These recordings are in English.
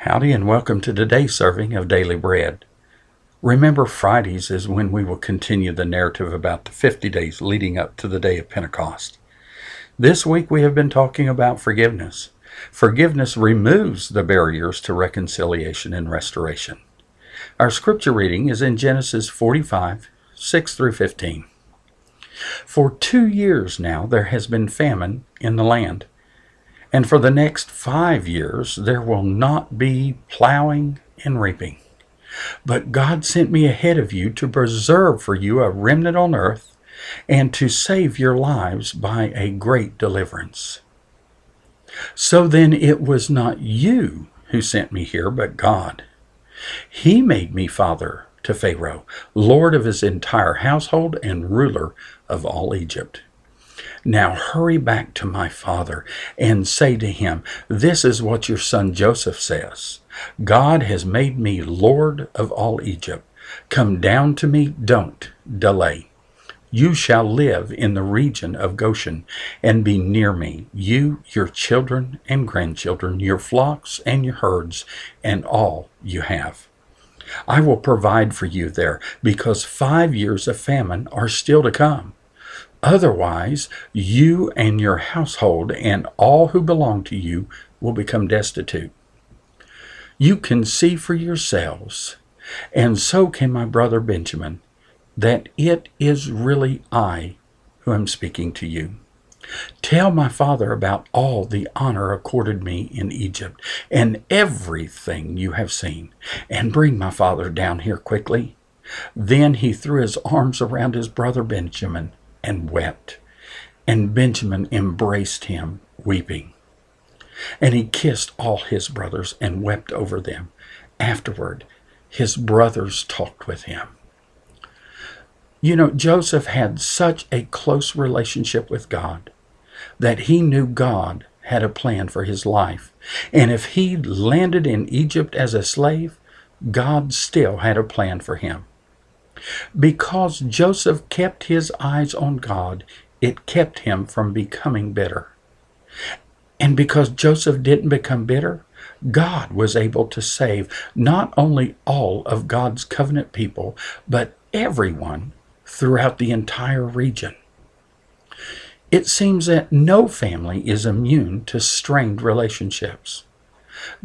Howdy and welcome to today's serving of Daily Bread. Remember, Fridays is when we will continue the narrative about the 50 days leading up to the day of Pentecost. This week we have been talking about forgiveness. Forgiveness removes the barriers to reconciliation and restoration. Our scripture reading is in Genesis 45, 6 through 15. For 2 years now there has been famine in the land. And for the next 5 years, there will not be plowing and reaping. But God sent me ahead of you to preserve for you a remnant on earth and to save your lives by a great deliverance. So then it was not you who sent me here, but God. He made me father to Pharaoh, lord of his entire household and ruler of all Egypt. Now hurry back to my father and say to him, this is what your son Joseph says. God has made me Lord of all Egypt. Come down to me, don't delay. You shall live in the region of Goshen and be near me, you, your children and grandchildren, your flocks and your herds, and all you have. I will provide for you there, because 5 years of famine are still to come. Otherwise, you and your household and all who belong to you will become destitute. You can see for yourselves, and so can my brother Benjamin, that it is really I who am speaking to you. Tell my father about all the honor accorded me in Egypt and everything you have seen, and bring my father down here quickly. Then he threw his arms around his brother Benjamin and wept, and Benjamin embraced him, weeping. And he kissed all his brothers and wept over them. Afterward, his brothers talked with him. You know, Joseph had such a close relationship with God that he knew God had a plan for his life. And if he landed in Egypt as a slave, God still had a plan for him. Because Joseph kept his eyes on God, it kept him from becoming bitter. And because Joseph didn't become bitter, God was able to save not only all of God's covenant people, but everyone throughout the entire region. It seems that no family is immune to strained relationships.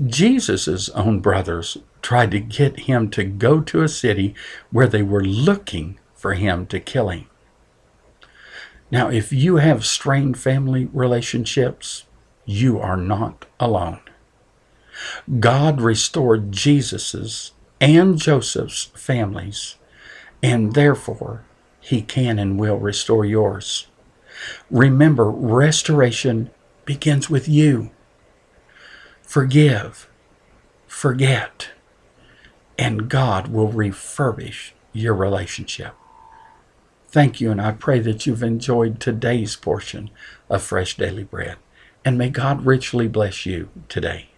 Jesus' own brothers tried to get him to go to a city where they were looking for him to kill him. Now, if you have strained family relationships, you are not alone. God restored Jesus's and Joseph's families, and therefore he can and will restore yours. Remember, restoration begins with you. Forgive, forget, and God will refurbish your relationship. Thank you, and I pray that you've enjoyed today's portion of Fresh Daily Bread, and may God richly bless you today.